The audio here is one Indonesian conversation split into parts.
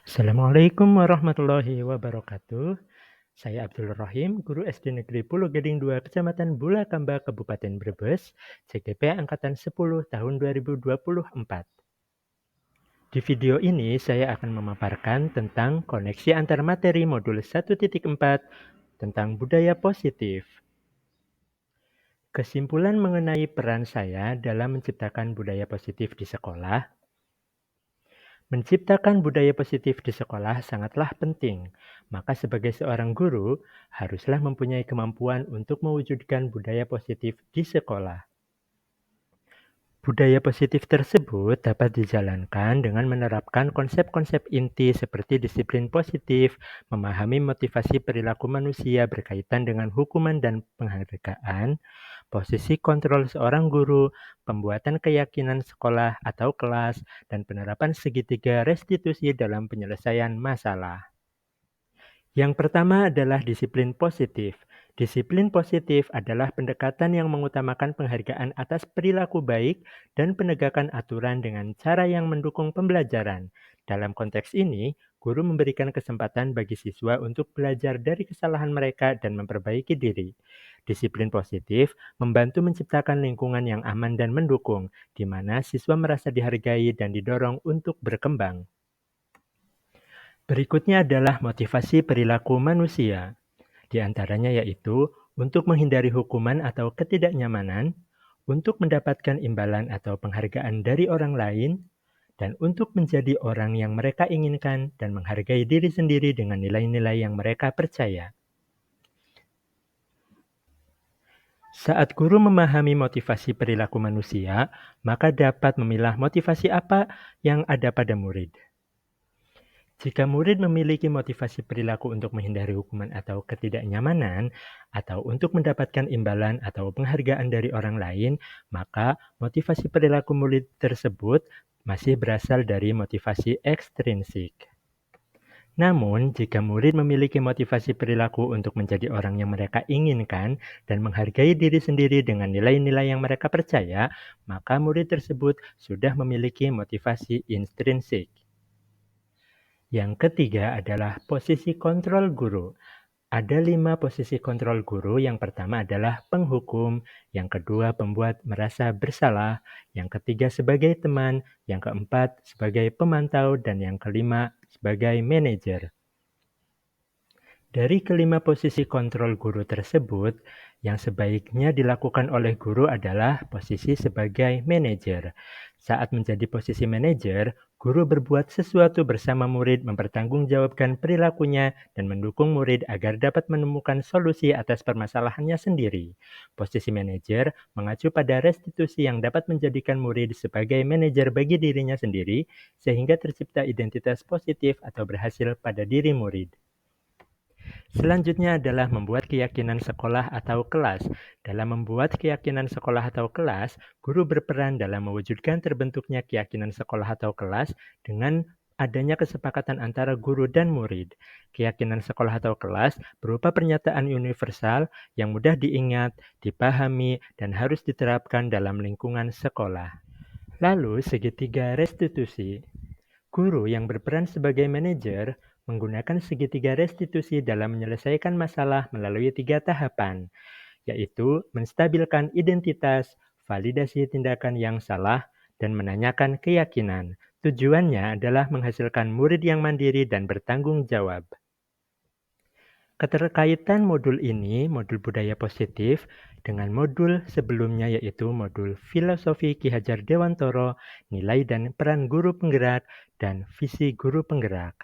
Assalamualaikum warahmatullahi wabarakatuh. Saya Abdul Rohim, guru SD Negeri Pulau Gading 2, Kecamatan Bulakamba, Kabupaten Brebes, CGP Angkatan 10 tahun 2024. Di video ini saya akan memaparkan tentang koneksi antar materi modul 1.4 tentang budaya positif. Kesimpulan mengenai peran saya dalam menciptakan budaya positif di sekolah. Menciptakan budaya positif di sekolah sangatlah penting, maka sebagai seorang guru haruslah mempunyai kemampuan untuk mewujudkan budaya positif di sekolah. Budaya positif tersebut dapat dijalankan dengan menerapkan konsep-konsep inti seperti disiplin positif, memahami motivasi perilaku manusia berkaitan dengan hukuman dan penghargaan, posisi kontrol seorang guru, pembuatan keyakinan sekolah atau kelas, dan penerapan segitiga restitusi dalam penyelesaian masalah. Yang pertama adalah disiplin positif. Disiplin positif adalah pendekatan yang mengutamakan penghargaan atas perilaku baik dan penegakan aturan dengan cara yang mendukung pembelajaran. Dalam konteks ini, guru memberikan kesempatan bagi siswa untuk belajar dari kesalahan mereka dan memperbaiki diri. Disiplin positif membantu menciptakan lingkungan yang aman dan mendukung, di mana siswa merasa dihargai dan didorong untuk berkembang. Berikutnya adalah motivasi perilaku manusia. Di antaranya yaitu untuk menghindari hukuman atau ketidaknyamanan, untuk mendapatkan imbalan atau penghargaan dari orang lain, dan untuk menjadi orang yang mereka inginkan dan menghargai diri sendiri dengan nilai-nilai yang mereka percaya. Saat guru memahami motivasi perilaku manusia, maka dapat memilah motivasi apa yang ada pada murid. Jika murid memiliki motivasi perilaku untuk menghindari hukuman atau ketidaknyamanan, atau untuk mendapatkan imbalan atau penghargaan dari orang lain, maka motivasi perilaku murid tersebut masih berasal dari motivasi ekstrinsik. Namun, jika murid memiliki motivasi perilaku untuk menjadi orang yang mereka inginkan dan menghargai diri sendiri dengan nilai-nilai yang mereka percaya, maka murid tersebut sudah memiliki motivasi intrinsik. Yang ketiga adalah posisi kontrol guru. Ada 5 posisi kontrol guru. Yang pertama adalah penghukum, yang kedua pembuat merasa bersalah, yang ketiga sebagai teman, yang keempat sebagai pemantau, dan yang kelima sebagai manajer. Dari kelima posisi kontrol guru tersebut, yang sebaiknya dilakukan oleh guru adalah posisi sebagai manajer. Saat menjadi posisi manajer, guru berbuat sesuatu bersama murid, mempertanggungjawabkan perilakunya, dan mendukung murid agar dapat menemukan solusi atas permasalahannya sendiri. Posisi manajer mengacu pada restitusi yang dapat menjadikan murid sebagai manajer bagi dirinya sendiri, sehingga tercipta identitas positif atau berhasil pada diri murid. Selanjutnya adalah membuat keyakinan sekolah atau kelas. Dalam membuat keyakinan sekolah atau kelas, guru berperan dalam mewujudkan terbentuknya keyakinan sekolah atau kelas dengan adanya kesepakatan antara guru dan murid. Keyakinan sekolah atau kelas berupa pernyataan universal yang mudah diingat, dipahami, dan harus diterapkan dalam lingkungan sekolah. Lalu, segitiga restitusi. Guru yang berperan sebagai manajer menggunakan segitiga restitusi dalam menyelesaikan masalah melalui 3 tahapan, yaitu menstabilkan identitas, validasi tindakan yang salah, dan menanyakan keyakinan. Tujuannya adalah menghasilkan murid yang mandiri dan bertanggung jawab. Keterkaitan modul ini, modul budaya positif, dengan modul sebelumnya yaitu modul filosofi Ki Hajar Dewantoro, nilai dan peran guru penggerak, dan visi guru penggerak.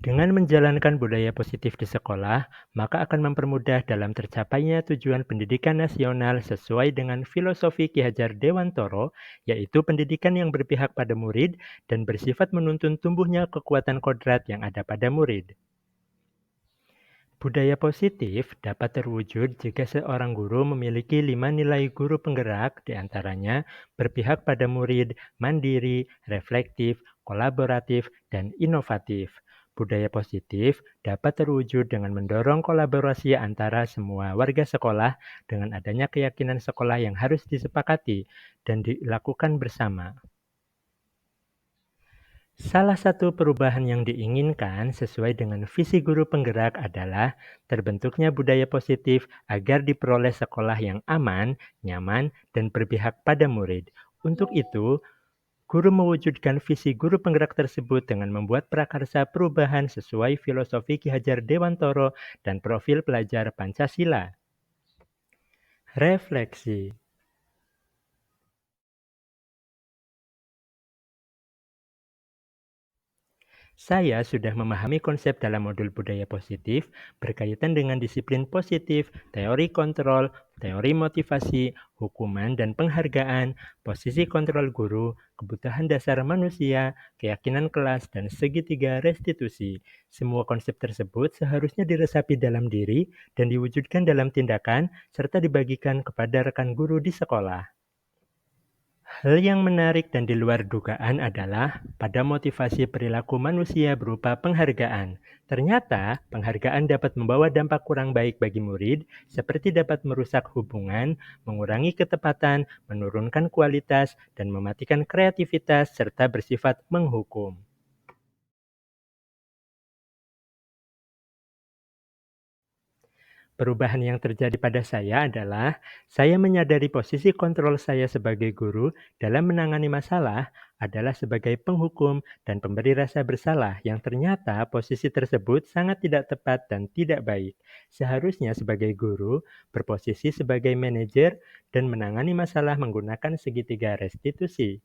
Dengan menjalankan budaya positif di sekolah, maka akan mempermudah dalam tercapainya tujuan pendidikan nasional sesuai dengan filosofi Ki Hajar Dewantoro, yaitu pendidikan yang berpihak pada murid dan bersifat menuntun tumbuhnya kekuatan kodrat yang ada pada murid. Budaya positif dapat terwujud jika seorang guru memiliki 5 nilai guru penggerak, diantaranya berpihak pada murid, mandiri, reflektif, kolaboratif, dan inovatif. Budaya positif dapat terwujud dengan mendorong kolaborasi antara semua warga sekolah dengan adanya keyakinan sekolah yang harus disepakati dan dilakukan bersama. Salah satu perubahan yang diinginkan sesuai dengan visi guru penggerak adalah terbentuknya budaya positif agar diperoleh sekolah yang aman, nyaman, dan berpihak pada murid. Untuk itu, guru mewujudkan visi guru penggerak tersebut dengan membuat prakarsa perubahan sesuai filosofi Ki Hajar Dewantoro dan profil pelajar Pancasila. Refleksi. Saya sudah memahami konsep dalam modul budaya positif berkaitan dengan disiplin positif, teori kontrol, teori motivasi, hukuman dan penghargaan, posisi kontrol guru, kebutuhan dasar manusia, keyakinan kelas, dan segitiga restitusi. Semua konsep tersebut seharusnya diresapi dalam diri dan diwujudkan dalam tindakan serta dibagikan kepada rekan guru di sekolah. Hal yang menarik dan di luar dugaan adalah pada motivasi perilaku manusia berupa penghargaan. Ternyata, penghargaan dapat membawa dampak kurang baik bagi murid, seperti dapat merusak hubungan, mengurangi ketepatan, menurunkan kualitas, dan mematikan kreativitas serta bersifat menghukum. Perubahan yang terjadi pada saya adalah saya menyadari posisi kontrol saya sebagai guru dalam menangani masalah adalah sebagai penghukum dan pemberi rasa bersalah yang ternyata posisi tersebut sangat tidak tepat dan tidak baik. Seharusnya sebagai guru berposisi sebagai manajer dan menangani masalah menggunakan segitiga restitusi.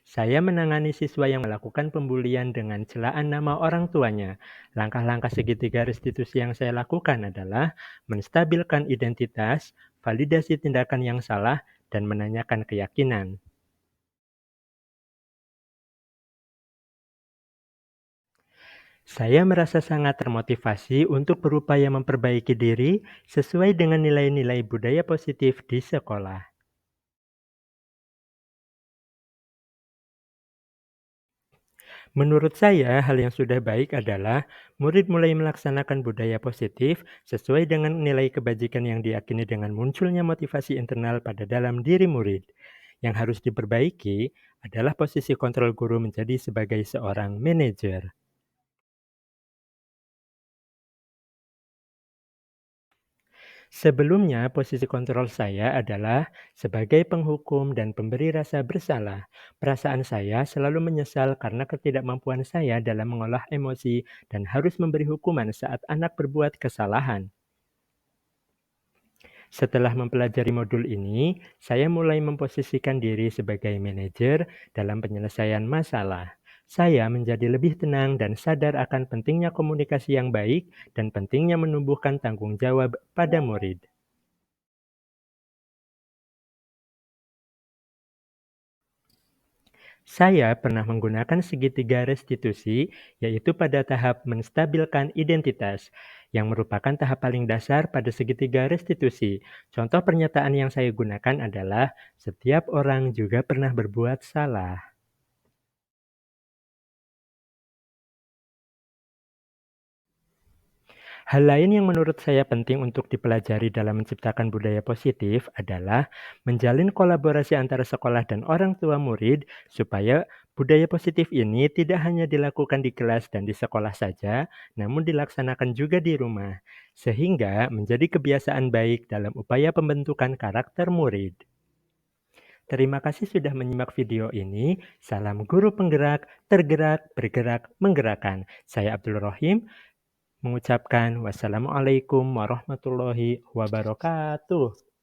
Saya menangani siswa yang melakukan pembulian dengan celaan nama orang tuanya. Langkah-langkah segitiga restitusi yang saya lakukan adalah menstabilkan identitas, validasi tindakan yang salah, dan menanyakan keyakinan. Saya merasa sangat termotivasi untuk berupaya memperbaiki diri sesuai dengan nilai-nilai budaya positif di sekolah. Menurut saya, hal yang sudah baik adalah murid mulai melaksanakan budaya positif sesuai dengan nilai kebajikan yang diyakini dengan munculnya motivasi internal pada dalam diri murid. Yang harus diperbaiki adalah posisi kontrol guru menjadi sebagai seorang manajer. Sebelumnya, posisi kontrol saya adalah sebagai penghukum dan pemberi rasa bersalah. Perasaan saya selalu menyesal karena ketidakmampuan saya dalam mengolah emosi dan harus memberi hukuman saat anak berbuat kesalahan. Setelah mempelajari modul ini, saya mulai memposisikan diri sebagai manajer dalam penyelesaian masalah. Saya menjadi lebih tenang dan sadar akan pentingnya komunikasi yang baik dan pentingnya menumbuhkan tanggung jawab pada murid. Saya pernah menggunakan segitiga restitusi, yaitu pada tahap menstabilkan identitas, yang merupakan tahap paling dasar pada segitiga restitusi. Contoh pernyataan yang saya gunakan adalah, setiap orang juga pernah berbuat salah. Hal lain yang menurut saya penting untuk dipelajari dalam menciptakan budaya positif adalah menjalin kolaborasi antara sekolah dan orang tua murid supaya budaya positif ini tidak hanya dilakukan di kelas dan di sekolah saja, namun dilaksanakan juga di rumah, sehingga menjadi kebiasaan baik dalam upaya pembentukan karakter murid. Terima kasih sudah menyimak video ini. Salam guru penggerak, tergerak, bergerak, menggerakkan. Saya Abdul Rohim, mengucapkan wassalamualaikum warahmatullahi wabarakatuh.